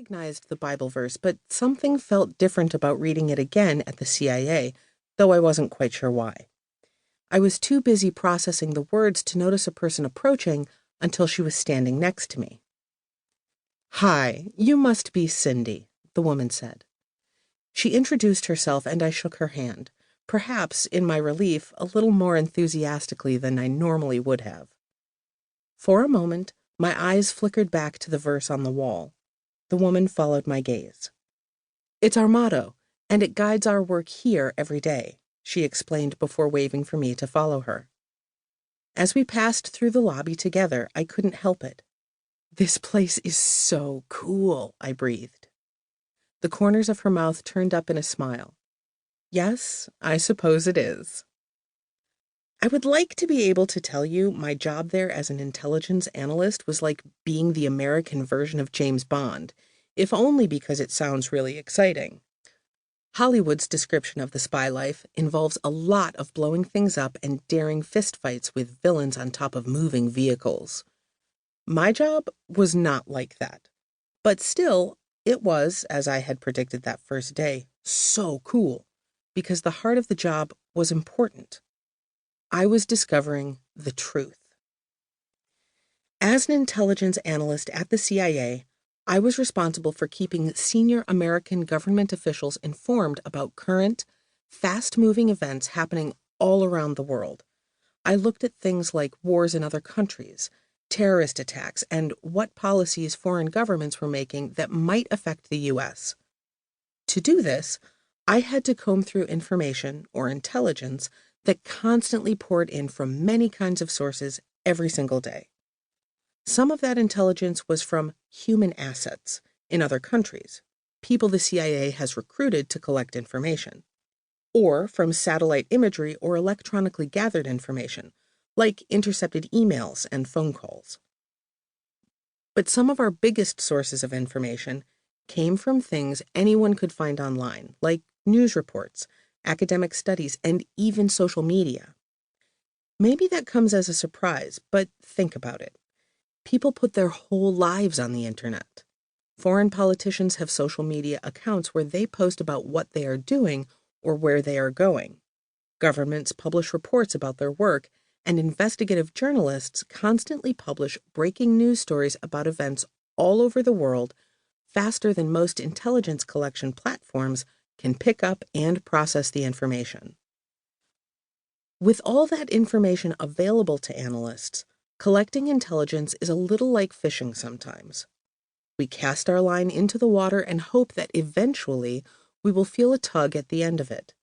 recognized the Bible verse, but something felt different about reading it again at the CIA, though I wasn't quite sure why. I was too busy processing the words to notice a person approaching until she was standing next to me. "Hi, you must be Cindy," the woman said. She introduced herself and I shook her hand, perhaps, in my relief, a little more enthusiastically than I normally would have. For a moment, my eyes flickered back to the verse on the wall. The woman followed my gaze. "It's our motto, and it guides our work here every day," she explained before waving for me to follow her. As we passed through the lobby together, I couldn't help it. "This place is so cool," I breathed. The corners of her mouth turned up in a smile. "Yes, I suppose it is." I would like to be able to tell you my job there as an intelligence analyst was like being the American version of James Bond, if only because it sounds really exciting. Hollywood's description of the spy life involves a lot of blowing things up and daring fistfights with villains on top of moving vehicles. My job was not like that. But still, it was, as I had predicted that first day, so cool, because the heart of the job was important. I was discovering the truth. As an intelligence analyst at the CIA, I was responsible for keeping senior American government officials informed about current, fast-moving events happening all around the world. I looked at things like wars in other countries, terrorist attacks, and what policies foreign governments were making that might affect the U.S. To do this, I had to comb through information, or intelligence, that constantly poured in from many kinds of sources every single day. Some of that intelligence was from human assets in other countries, people the CIA has recruited to collect information, or from satellite imagery or electronically gathered information, like intercepted emails and phone calls. But some of our biggest sources of information came from things anyone could find online, like news reports, academic studies, and even social media. Maybe that comes as a surprise, but think about it. People put their whole lives on the internet. Foreign politicians have social media accounts where they post about what they are doing or where they are going. Governments publish reports about their work, and investigative journalists constantly publish breaking news stories about events all over the world faster than most intelligence collection platforms can pick up and process the information. With all that information available to analysts, collecting intelligence is a little like fishing sometimes. We cast our line into the water and hope that eventually we will feel a tug at the end of it.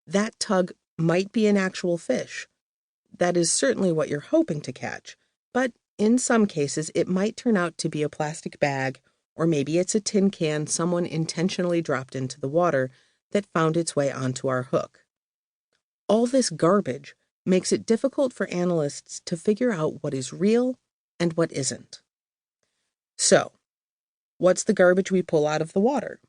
That tug might be an actual fish. That is certainly what you're hoping to catch, but in some cases it might turn out to be a plastic bag, or maybe it's a tin can someone intentionally dropped into the water that found its way onto our hook. All this garbage makes it difficult for analysts to figure out what is real and what isn't. So, what's the garbage we pull out of the water?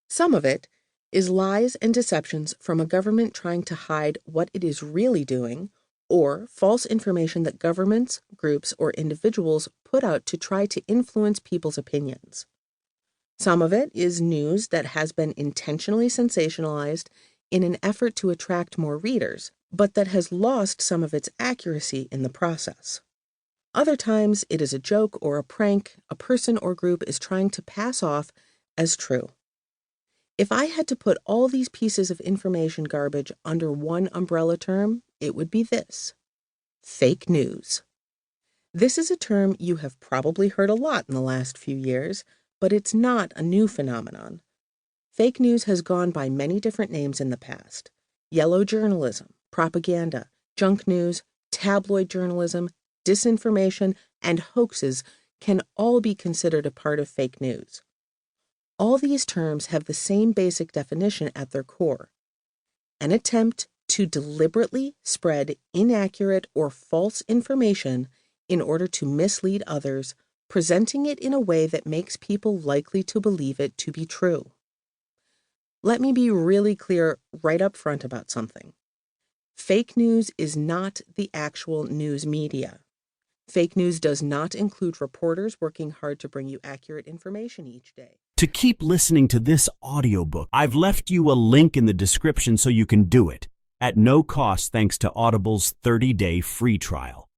Some of it is lies and deceptions from a government trying to hide what it is really doing, or false information that governments, groups, or individuals put out to try to influence people's opinions. Some of it is news that has been intentionally sensationalized in an effort to attract more readers, but that has lost some of its accuracy in the process. Other times, it is a joke or a prank a person or group is trying to pass off as true. If I had to put all these pieces of information garbage under one umbrella term, it would be this: fake news. This is a term you have probably heard a lot in the last few years, but it's not a new phenomenon. Fake news has gone by many different names in the past: yellow journalism, propaganda, junk news, tabloid journalism, disinformation, and hoaxes can all be considered a part of fake news. All these terms have the same basic definition at their core: an attempt to deliberately spread inaccurate or false information in order to mislead others, presenting it in a way that makes people likely to believe it to be true. Let me be really clear right up front about something. Fake news is not the actual news media. Fake news does not include reporters working hard to bring you accurate information each day. To keep listening to this audiobook, I've left you a link in the description so you can do it, at no cost thanks to Audible's 30-day free trial.